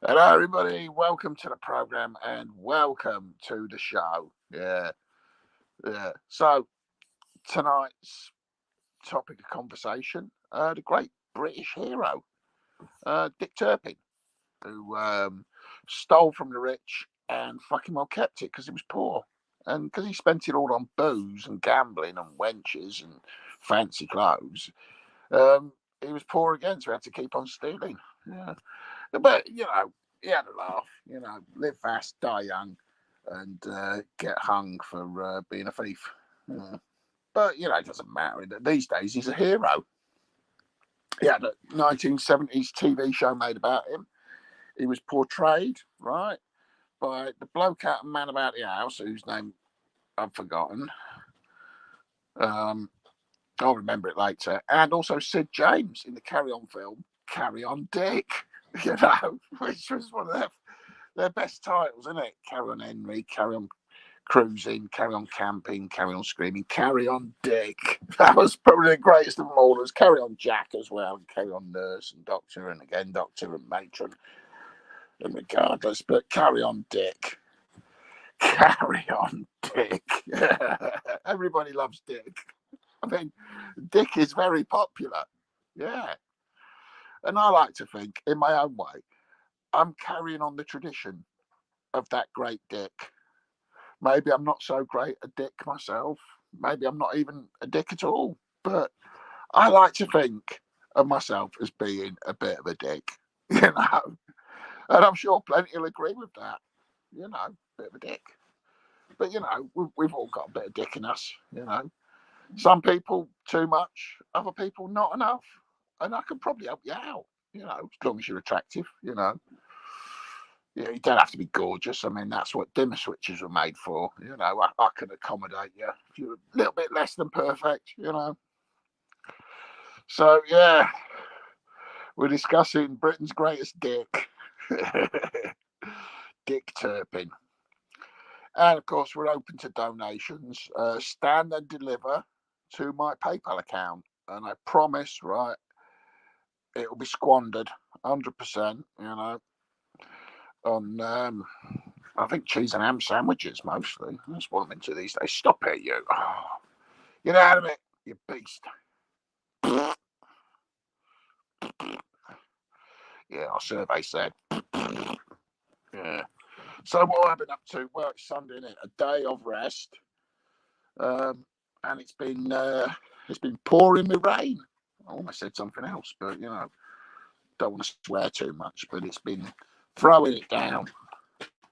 Hello, everybody. Welcome to the program and welcome to the show. Yeah. So tonight's topic of conversation: the great British hero, Dick Turpin, who stole from the rich and fucking well kept it because he was poor and because he spent it all on booze and gambling and wenches and fancy clothes. He was poor again, so he had to keep on stealing. Yeah. But he had a laugh. Live fast, die young, and get hung for being a thief. Yeah. But it doesn't matter. These days, he's a hero. He had a 1970s TV show made about him. He was portrayed by the bloke out of Man About the House, whose name I've forgotten. I'll remember it later. And also Sid James in the Carry On film, Carry On Dick. Which was one of their best titles, isn't it? Carry On Henry, Carry On Cruising, Carry On Camping, Carry On Screaming, Carry On Dick. That was probably the greatest of them all. There's Carry On Jack as well, and Carry On Nurse and Doctor, and again Doctor and Matron, and regardless, but Carry On Dick. Carry On Dick. Everybody loves Dick. I mean, Dick is very popular. Yeah. And I like to think, in my own way, I'm carrying on the tradition of that great Dick. Maybe I'm not so great a dick myself. Maybe I'm not even a dick at all. But I like to think of myself as being a bit of a dick, And I'm sure plenty will agree with that. Bit of a dick. But, we've all got a bit of dick in us. Some people too much, other people not enough. And I can probably help you out, as long as you're attractive. You don't have to be gorgeous. I mean, that's what dimmer switches were made for. I can accommodate you if you're a little bit less than perfect. So yeah, we're discussing Britain's greatest dick, Dick Turpin, and of course we're open to donations. Stand and deliver to my PayPal account, and I promise, it'll be squandered 100%. On I think cheese and ham sandwiches mostly. That's what I'm into these days. Stop it, you. Oh, get out of it, you beast. Yeah, our survey said. Yeah. So what I've been up to? Well, it's Sunday, isn't it? A day of rest. And it's been pouring with rain. I almost said something else, but don't want to swear too much. But it's been throwing it down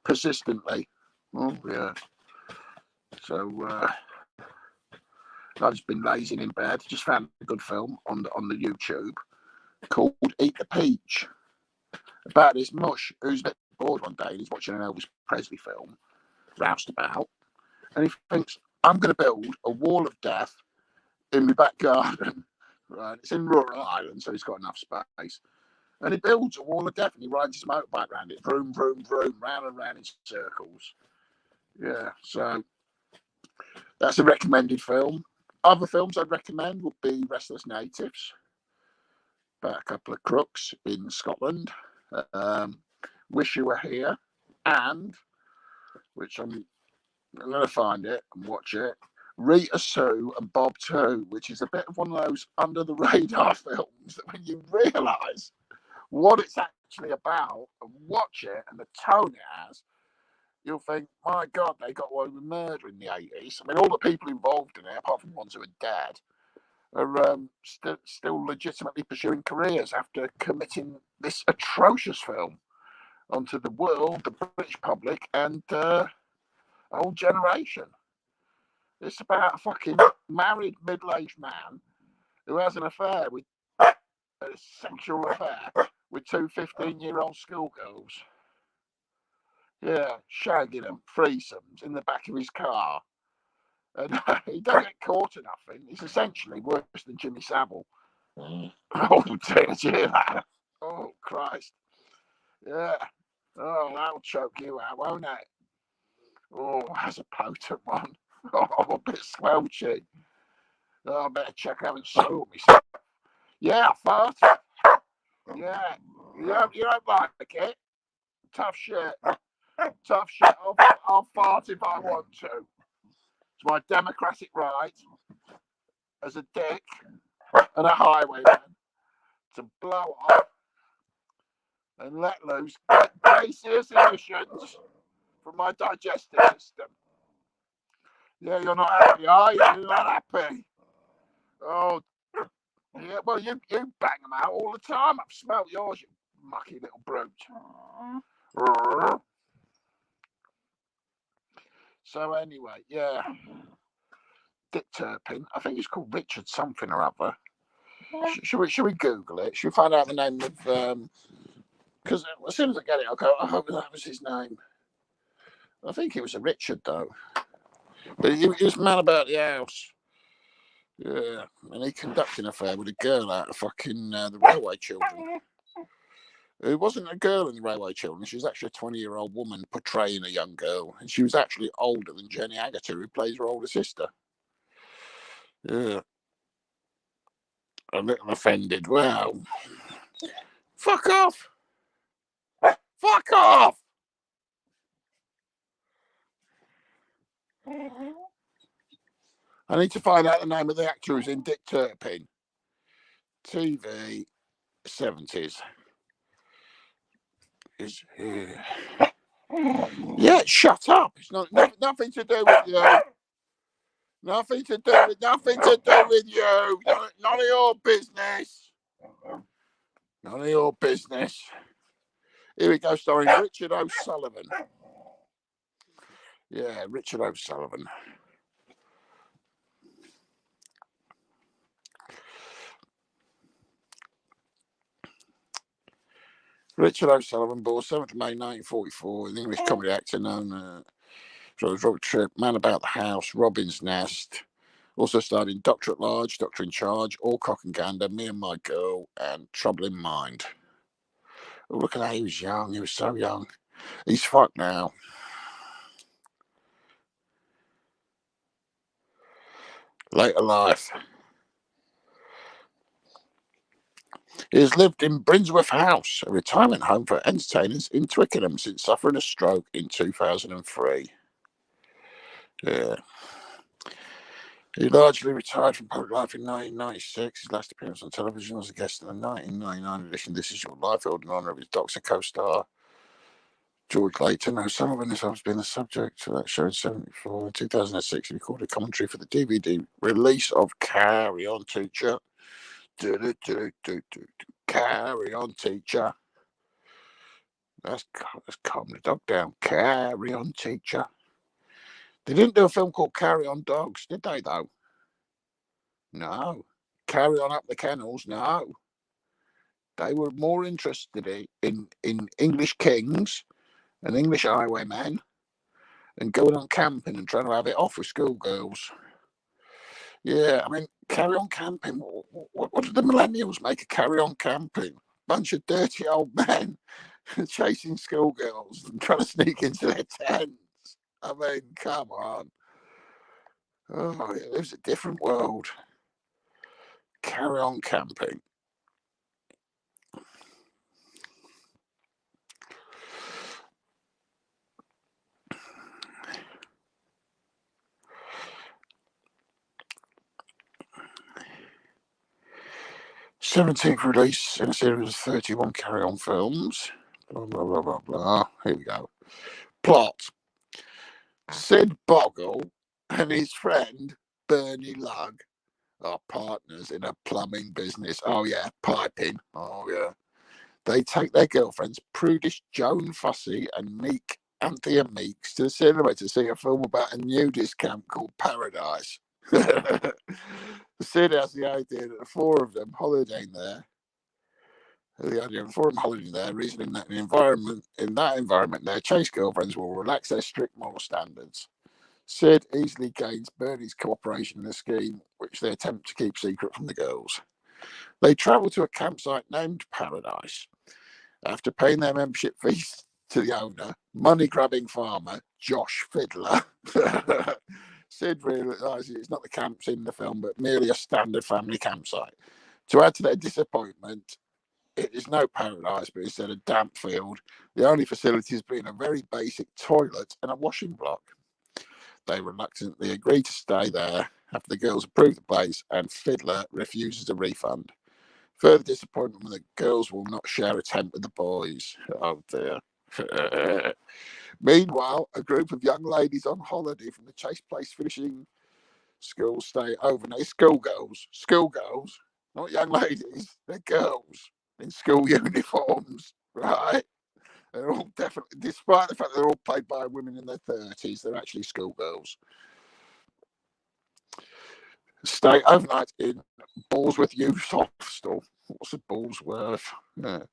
persistently. Oh yeah. So I've just been lazing in bed. Just found a good film on the YouTube called Eat the Peach, about this mush who's a bit bored one day and he's watching an Elvis Presley film, roused about, and he thinks, I'm going to build a wall of death in my back garden. Right, it's in rural Ireland, so he's got enough space. And he builds a wall of death and he rides his motorbike around it, vroom, vroom, vroom, round and round in circles. Yeah, so that's a recommended film. Other films I'd recommend would be Restless Natives, about a couple of crooks in Scotland. Wish You Were Here, and, which I'm going to find it and watch it, Rita Sue and Bob 2, which is a bit of one of those under the radar films that when you realise what it's actually about and watch it and the tone it has, you'll think, my God, they got away with murder in the 80s. I mean, all the people involved in it, apart from the ones who are dead, are still legitimately pursuing careers after committing this atrocious film onto the world, the British public, and a whole generation. It's about a fucking married middle-aged man who has an affair with a sexual affair with two 15-year-old schoolgirls. Yeah, shagging them, threesomes in the back of his car. And he don't get caught or nothing. It's essentially worse than Jimmy Savile. Oh, dear, did you hear that? Oh, Christ. Yeah. Oh, that'll choke you out, won't it? Oh, that's a potent one. Oh, a bit squelchy. Oh, I better check I haven't soiled myself. Yeah, I farted. Yeah. You don't like it? tough shit. Tough shit. I'll fart if I want to. It's my democratic right as a dick and a highwayman to blow off and let loose gaseous emissions from my digestive system. Yeah, you're not happy, are you? You're not happy. Oh, yeah, well, you bang them out all the time. I've smelled yours, you mucky little brute. So anyway, yeah. Dick Turpin. I think he's called Richard something or other. Should we Google it? Should we find out the name of... Because as soon as I get it, I'll go, I hope that was his name. I think it was a Richard, though. But he was man about the house. Yeah, and he conducted an affair with a girl out of fucking the Railway Children. It wasn't a girl in the Railway Children. She was actually a 20-year-old woman portraying a young girl. And she was actually older than Jenny Agutter, who plays her older sister. Yeah. A little offended. Well, fuck off. Fuck off. I need to find out the name of the actor who's in Dick Turpin. TV 70s. Yeah, shut up. It's nothing to do with you. Nothing to do with you. None of your business. None of your business. Here we go, starring Richard O'Sullivan. Yeah, Richard O'Sullivan. Richard O'Sullivan, born 7th of May 1944, an English comedy actor known as Robert Tripp, Man About the House, Robin's Nest. Also starred in Doctor at Large, Doctor in Charge, All Cock and Gander, Me and My Girl, and Trouble in Mind. Oh, look at that, he was young, he was so young. He's fucked now. Later life. He has lived in Brinsworth House, a retirement home for entertainers in Twickenham, since suffering a stroke in 2003. Yeah. He largely retired from public life in 1996. His last appearance on television was a guest in the 1999 edition of This Is Your Life, held in honour of his Doctor co-star George Layton. O'Sullivan has been the subject of that show in 1974. In 2006, he recorded commentary for the DVD release of Carry On Teacher. Carry On Teacher. Let's calm the dog down. Carry On Teacher. They didn't do a film called Carry On Dogs, did they, though? No. Carry On Up the Kennels? No. They were more interested in English kings and English highwaymen and going on camping and trying to have it off with schoolgirls. Yeah, I mean, Carry On Camping. What did the millennials make of Carry On Camping? Bunch of dirty old men chasing schoolgirls and trying to sneak into their tents. I mean, come on. Oh, it lives a different world. Carry On Camping. '17th release in a series of 31 Carry On films. Blah, blah, blah, blah, blah. Here we go. Plot. Sid Boggle and his friend Bernie Lugg are partners in a plumbing business. Oh, yeah, piping. Oh, yeah. They take their girlfriends, prudish Joan Fussy and meek Anthea Meeks, to the cinema to see a film about a nudist camp called Paradise. Sid has the idea that the four of them holidaying there, reasoning that in that environment, their chase girlfriends will relax their strict moral standards. Sid easily gains Bernie's cooperation in a scheme which they attempt to keep secret from the girls. They travel to a campsite named Paradise. After paying their membership fees to the owner, money-grabbing farmer Josh Fiddler, Sid realises it's not the camps in the film, but merely a standard family campsite. To add to their disappointment, it is no paradise, but instead a damp field, the only facilities being a very basic toilet and a washing block. They reluctantly agree to stay there after the girls approve the place, and Fiddler refuses a refund. Further disappointment when the girls will not share a tent with the boys. Oh dear. Meanwhile, a group of young ladies on holiday from the Chase Place finishing school stay overnight. Schoolgirls, not young ladies. They're girls in school uniforms, right? They're all definitely, despite the fact that they're all played by women in their 30s, they're actually schoolgirls. Stay overnight in Ballsworth Youth Hostel. What's a Ballsworth? Yeah.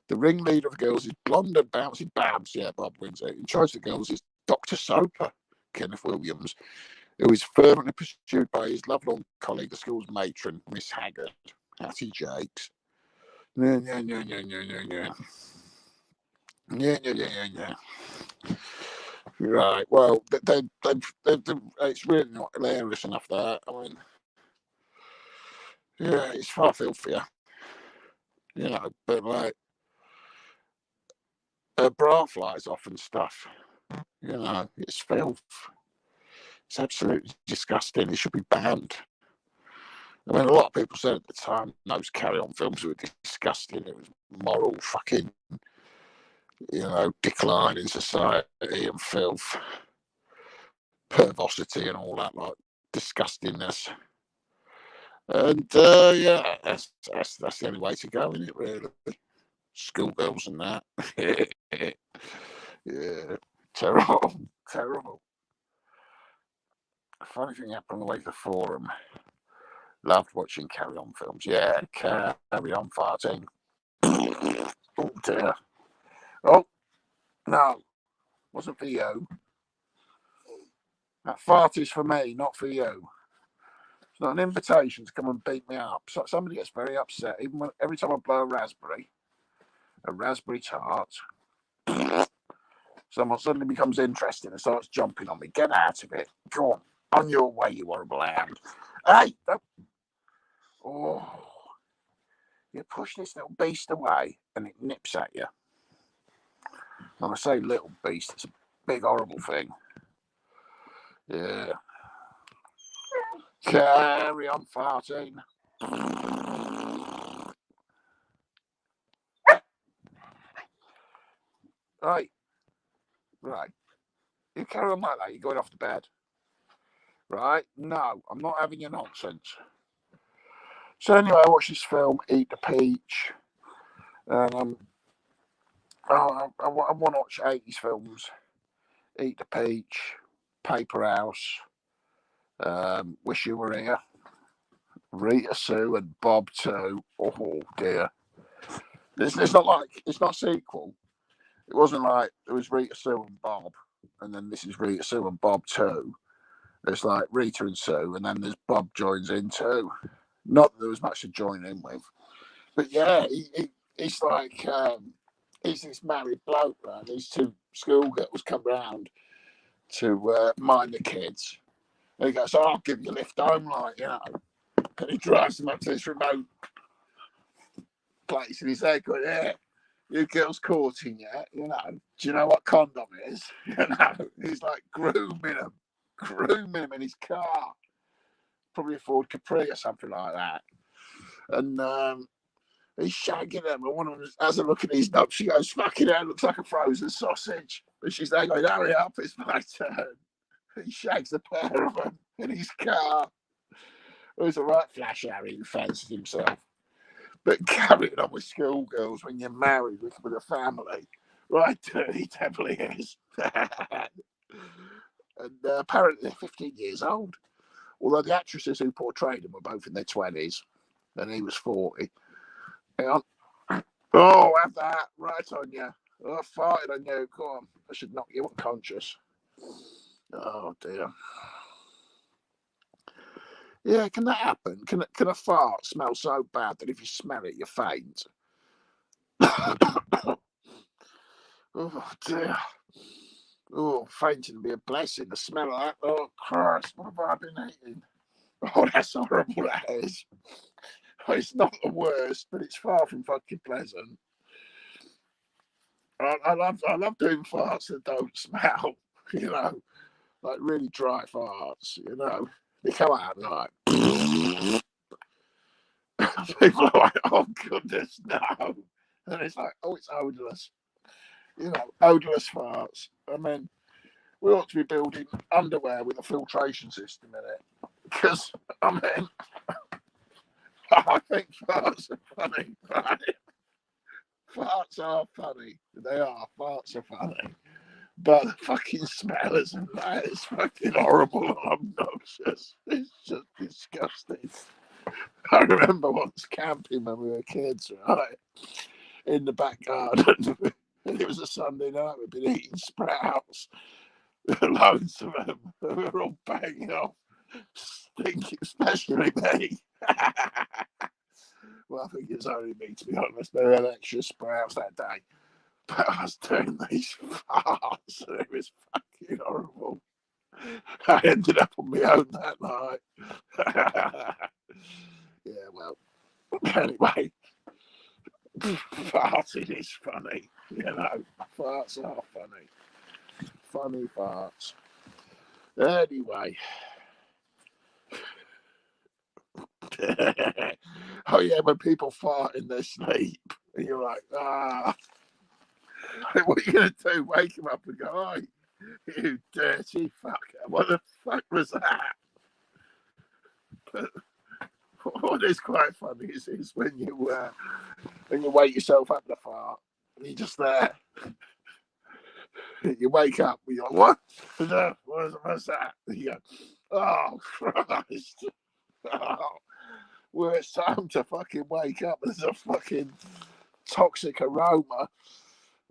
The ringleader of the girls is blonde and bouncy Babs. Yeah, Bob wins it. In charge of the girls is Dr. Soper, Kenneth Williams, who is fervently pursued by his lovelorn colleague, the school's matron, Miss Haggard, Hattie Jakes. Yeah. Right. Well, it's really not hilarious enough that. I mean, yeah, it's far filthier, but like her bra flies off and stuff. It's filth. It's absolutely disgusting. It should be banned. I mean, a lot of people said at the time those carry-on films were disgusting. It was moral fucking, decline in society and filth, perversity and all that, like disgustingness. And yeah, that's the only way to go, isn't it? Really, schoolgirls and that. Yeah, terrible. A funny thing happened on the way to the forum. Loved watching carry-on films. Yeah, carry-on farting. Oh dear. Oh no, wasn't for you. That fart is for me, not for you. It's not an invitation to come and beat me up. So somebody gets very upset every time I blow a raspberry tart. Someone suddenly becomes interested and starts jumping on me. Get out of it. Go on your way, you horrible hound. Hey, don't. Oh, you push this little beast away and it nips at you. When I say little beast, it's a big, horrible thing. Yeah. Carry on farting. Right. You carry on like that, you're going off to bed. Right? No, I'm not having your nonsense. So anyway, I watched this film, Eat the Peach. And I want to watch 80s films. Eat the Peach, Paper House, Wish You Were Here, Rita Sue and Bob too. Oh dear. It's not a sequel. It wasn't like there was Rita Sue and Bob, and then this is Rita Sue and Bob too. It's like Rita and Sue, and then there's Bob joins in too. Not that there was much to join in with, but yeah, he's like he's this married bloke, right? These two schoolgirls come round to mind the kids. And he goes, "Oh, I'll give you a lift home," and he drives them up to this remote place, and he's there going, "Yeah, you girls courting yet? Do you know what condom is?" He's like grooming them in his car, probably a Ford Capri or something like that. And he's shagging them, and one of them has a look at his nub. She goes, "Fucking hell, looks like a frozen sausage." And she's there going, "Hurry up, it's my turn." He shags a pair of them in his car. It was a right flash Harry who fancied himself. But carrying on with schoolgirls when you're married with a family, right, he definitely is. And apparently they're 15 years old. Although the actresses who portrayed them were both in their 20s, and he was 40. Hang on. Oh, have that right on you. Oh, I farted on you. Come on. I should knock you unconscious. Oh, dear. Yeah, can that happen? Can a fart smell so bad that if you smell it, you faint? Oh, dear. Oh, fainting would be a blessing. The smell of that. Oh, Christ, what have I been eating? Oh, that's horrible, that is. It's not the worst, but it's far from fucking pleasant. I love doing farts that don't smell, you know, like really dry farts, you know. They come out like people are like, oh goodness, no. And it's like, oh, it's odorless. You know, odorless farts. I mean, we ought to be building underwear with a filtration system in it. Because, I mean, I think farts are funny, right? Farts are funny. They are. Farts are funny. But the fucking smell is fucking horrible and obnoxious. It's just disgusting. I remember once camping when we were kids, right? In the back garden. And it was a Sunday night. We'd been eating sprouts. Loads of them. We were all banging off. Stinking, especially me. Well, I think it was only me, to be honest. They had extra sprouts that day. But I was doing these farts, and it was fucking horrible. I ended up on my own that night. Yeah, well, anyway, farting is funny, you know. Farts are funny. Funny farts. Anyway. Oh, yeah, when people fart in their sleep, and you're like, ah. What are you going to do? Wake them up and go, oh, you dirty fucker. What the fuck was that? But what is quite funny is when you wake yourself up to fart, and you're just there. You wake up, and you're like, what? What's that? And you go, oh, Christ. Oh, worst time to fucking wake up. There's a fucking toxic aroma.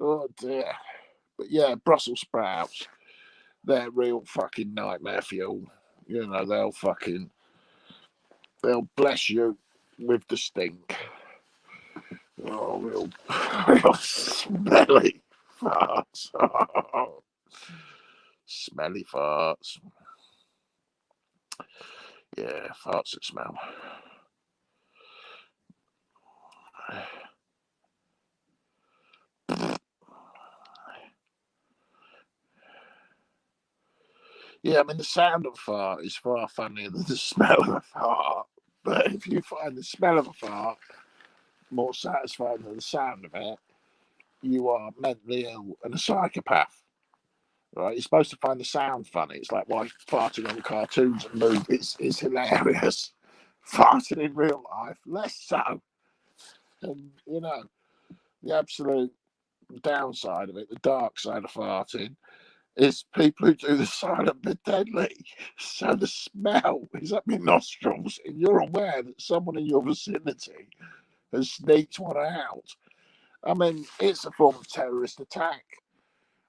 Oh, dear. But yeah, Brussels sprouts, they're real fucking nightmare fuel. You know, they'll bless you with the stink. Oh, real smelly farts. Oh, smelly farts. Yeah, farts that smell. Yeah, I mean, the sound of a fart is far funnier than the smell of a fart. But if you find the smell of a fart more satisfying than the sound of it, you are mentally ill and a psychopath. Right? You're supposed to find the sound funny. It's like why farting on cartoons and movies is hilarious. Farting in real life, less so. And, you know, the absolute downside of it, the dark side of farting, is people who do the silent but deadly. So the smell is up your nostrils, and you're aware that someone in your vicinity has sneaked one out. I mean, it's a form of terrorist attack.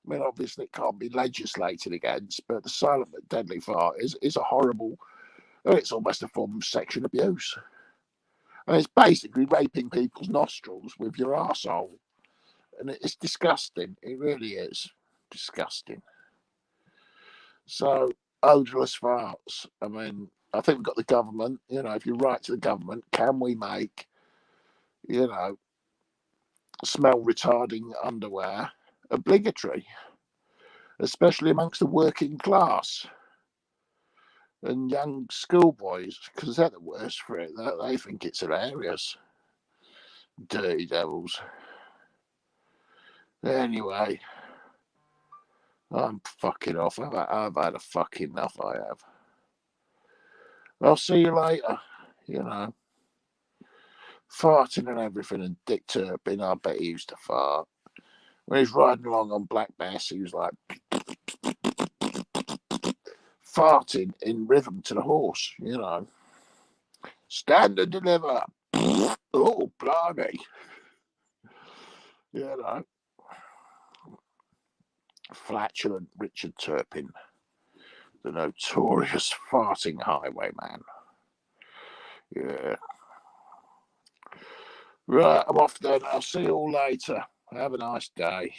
I mean, obviously, it can't be legislated against, but the silent but deadly fart is a horrible. It's almost a form of sexual abuse. And it's basically raping people's nostrils with your arsehole. And it's disgusting. It really is disgusting. So, odorless farts. I mean, I think we've got the government. You know, if you write to the government, can we make, you know, smell retarding underwear obligatory, especially amongst the working class and young schoolboys, because they're the worst for it. They think it's hilarious. Dirty devils. Anyway, I'm fucking off. I've had a fucking enough, I have. I'll see you later. You know, farting and everything, and Dick Turpin, I bet he used to fart. When he's riding along on Black Bass, he was like farting in rhythm to the horse, you know. Stand and deliver. Oh, blimey. You know. Flatulent Richard Turpin, the notorious farting highwayman. Yeah. Right, I'm off then. I'll see you all later. Have a nice day.